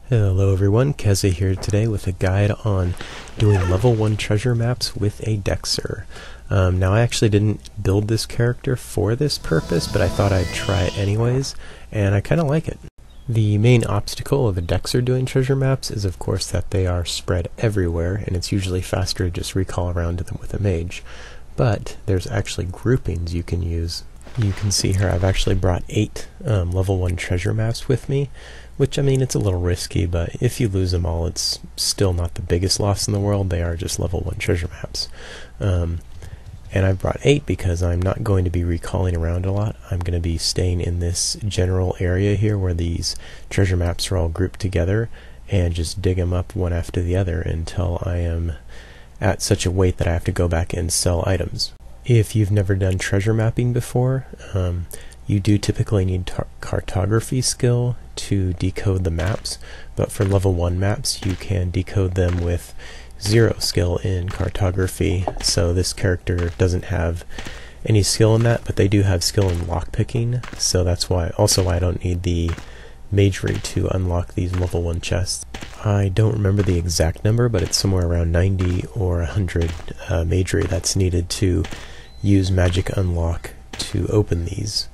Hello everyone, Keza here today with a guide on doing level 1 treasure maps with a dexxer. Now I actually didn't build this character for this purpose, but I thought I'd try it anyways, and I kinda like it. The main obstacle of a dexxer doing treasure maps is of course that they are spread everywhere, and it's usually faster to just recall around to them with a mage. But there's actually groupings you can use. You can see here I've actually brought 8 level 1 treasure maps with me, which, I mean, it's a little risky, but if you lose them all, it's still not the biggest loss in the world. They are just level 1 treasure maps. And I've brought 8 because I'm not going to be recalling around a lot. I'm going to be staying in this general area here where these treasure maps are all grouped together and just dig them up one after the other until I am at such a weight that I have to go back and sell items. If you've never done treasure mapping before, you do typically need cartography skill to decode the maps, but for level 1 maps you can decode them with 0 skill in cartography, so this character doesn't have any skill in that, but they do have skill in lockpicking, so that's why I don't need the magery to unlock these level 1 chests. I don't remember the exact number, but it's somewhere around 90 or 100 magery that's needed to use magic unlock to open these.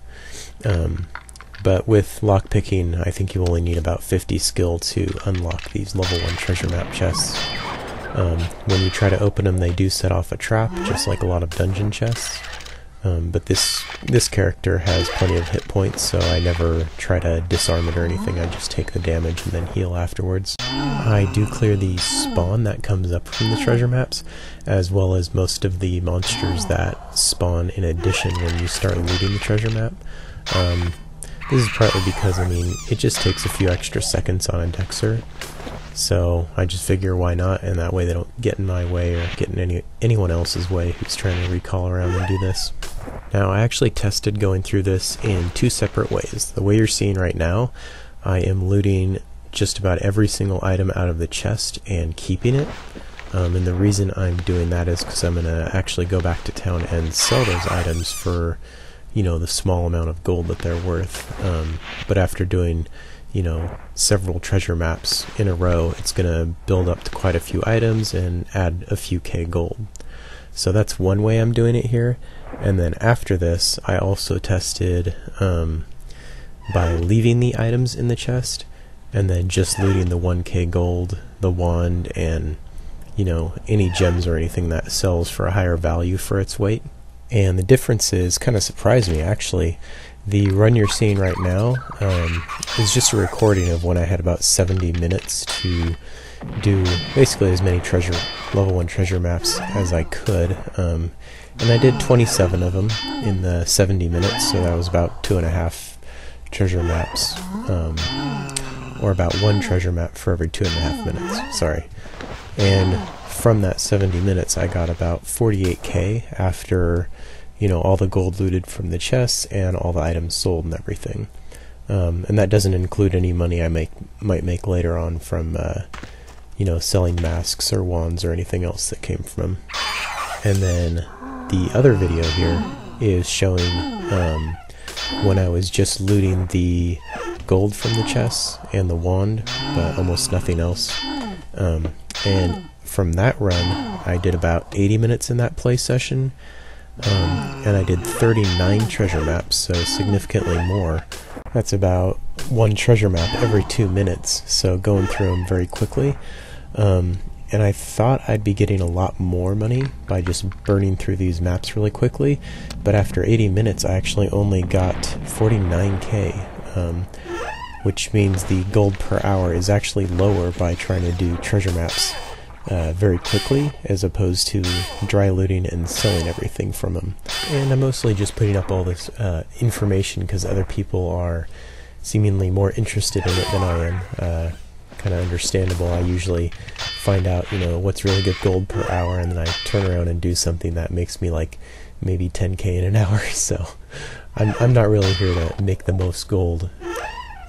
But with lockpicking, I think you only need about 50 skill to unlock these level 1 treasure map chests. When you try to open them, they do set off a trap, just like a lot of dungeon chests. But this character has plenty of hit points, so I never try to disarm it or anything. I just take the damage and then heal afterwards. I do clear the spawn that comes up from the treasure maps, as well as most of the monsters that spawn in addition when you start looting the treasure map. This is partly because, I mean, it just takes a few extra seconds on a dexxer, so I just figure why not, and that way they don't get in my way or get in anyone else's way who's trying to recall around and do this. Now, I actually tested going through this in 2 separate ways. The way you're seeing right now, I am looting just about every single item out of the chest and keeping it. And the reason I'm doing that is because I'm going to actually go back to town and sell those items for, you know, the small amount of gold that they're worth. But after doing, you know, several treasure maps in a row, it's going to build up to quite a few items and add a few K gold. So that's one way I'm doing it here. And then after this, I also tested by leaving the items in the chest and then just looting the 1K gold, the wand, and, you know, any gems or anything that sells for a higher value for its weight. And the differences kind of surprised me, actually. The run you're seeing right now is just a recording of when I had about 70 minutes to do basically as many level 1 treasure maps as I could. And I did 27 of them in the 70 minutes, so that was about 2.5 treasure maps. Or about 1 treasure map for every 2.5 minutes, sorry. And from that 70 minutes I got about 48K after, you know, all the gold looted from the chests and all the items sold and everything. And that doesn't include any money I might make later on from, you know, selling masks or wands or anything else that came from them. And then the other video here is showing when I was just looting the gold from the chests and the wand, but almost nothing else. And from that run, I did about 80 minutes in that play session, and I did 39 treasure maps, so significantly more. That's about 1 treasure map every 2 minutes, so going through them very quickly. And I thought I'd be getting a lot more money by just burning through these maps really quickly, but after 80 minutes I actually only got 49K, which means the gold per hour is actually lower by trying to do treasure maps very quickly as opposed to dry looting and selling everything from them. And I'm mostly just putting up all this information because other people are seemingly more interested in it than I am. Kind of understandable. I usually find out, you know, what's really good gold per hour, and then I turn around and do something that makes me like maybe 10K in an hour, so I'm not really here to make the most gold.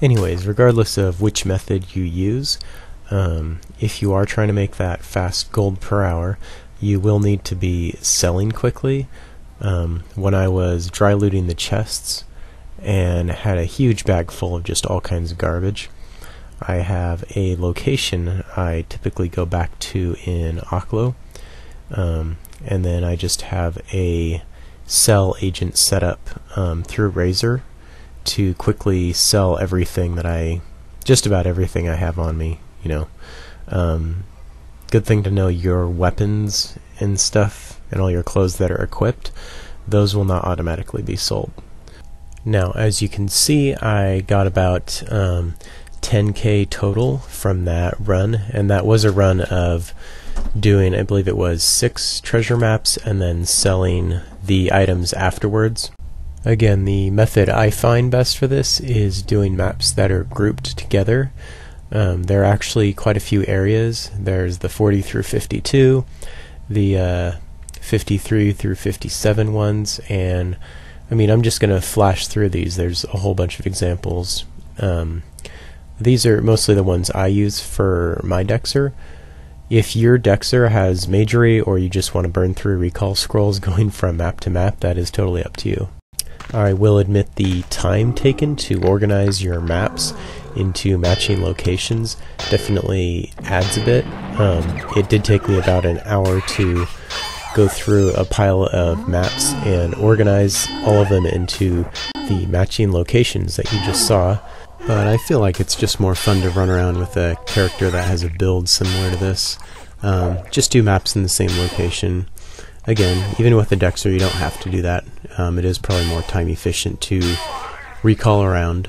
Anyways, regardless of which method you use, if you are trying to make that fast gold per hour, you will need to be selling quickly. When I was dry looting the chests and had a huge bag full of just all kinds of garbage, I have a location I typically go back to in Oklo, and then I just have a sell agent set up through Razor to quickly sell everything that just about everything I have on me, you know. Good thing to know, your weapons and stuff and all your clothes that are equipped, those will not automatically be sold. Now, as you can see, I got about 10k total from that run, and that was a run of doing, I believe it was 6 treasure maps and then selling the items afterwards. Again, the method I find best for this is doing maps that are grouped together. There are actually quite a few areas. There's the 40 through 52, the 53 through 57 ones, and I mean, I'm just going to flash through these. There's a whole bunch of examples. These are mostly the ones I use for my dexxer. If your dexxer has majory, or you just want to burn through recall scrolls going from map to map, that is totally up to you. I will admit the time taken to organize your maps into matching locations definitely adds a bit. It did take me about an hour to go through a pile of maps and organize all of them into the matching locations that you just saw, but I feel like it's just more fun to run around with a character that has a build similar to this. Just do maps in the same location. Again, even with the dexxer, you don't have to do that. It is probably more time efficient to recall around.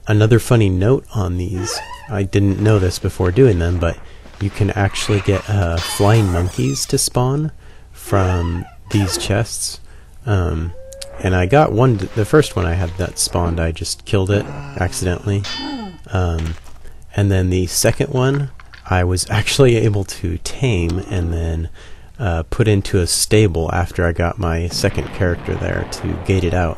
Another funny note on these, I didn't know this before doing them, but you can actually get flying monkeys to spawn from these chests. And I got one, the first one I had that spawned, I just killed it accidentally. And then the second one, I was actually able to tame and then put into a stable after I got my second character there to gate it out.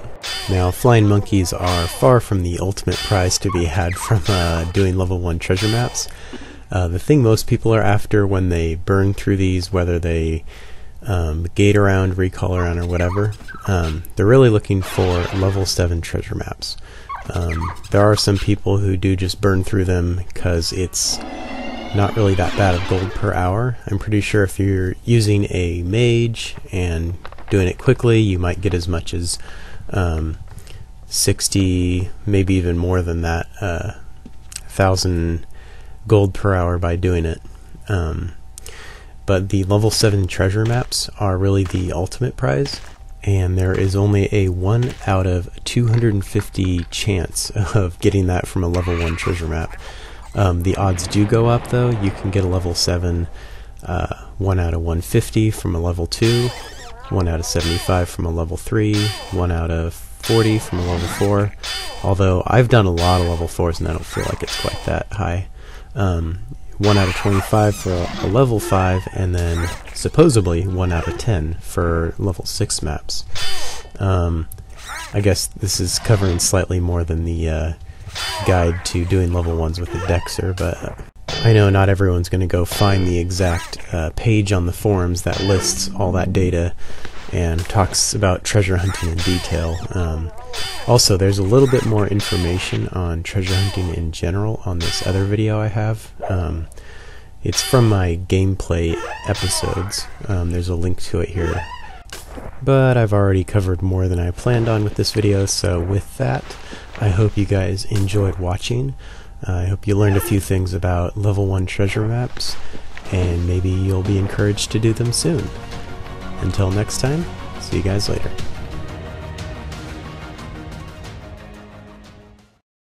Now, flying monkeys are far from the ultimate prize to be had from doing level 1 treasure maps. The thing most people are after when they burn through these, whether they gate around, recall around, or whatever, they're really looking for level 7 treasure maps. There are some people who do just burn through them because it's not really that bad of gold per hour. I'm pretty sure if you're using a mage and doing it quickly, you might get as much as 60, maybe even more than that, 1,000 gold per hour by doing it. But the level 7 treasure maps are really the ultimate prize, and there is only a 1 out of 250 chance of getting that from a level 1 treasure map. The odds do go up though. You can get a level 7 1 out of 150 from a level 2, 1 out of 75 from a level 3, 1 out of 40 from a level 4, although I've done a lot of level 4s and I don't feel like it's quite that high. 1 out of 25 for a level 5, and then supposedly 1 out of 10 for level 6 maps. I guess this is covering slightly more than the guide to doing level 1s with the dexxer, but I know not everyone's going to go find the exact page on the forums that lists all that data and talks about treasure hunting in detail. Also, there's a little bit more information on treasure hunting in general on this other video I have. It's from my gameplay episodes. There's a link to it here. But I've already covered more than I planned on with this video, so with that, I hope you guys enjoyed watching. I hope you learned a few things about level 1 treasure maps, and maybe you'll be encouraged to do them soon. Until next time, see you guys later.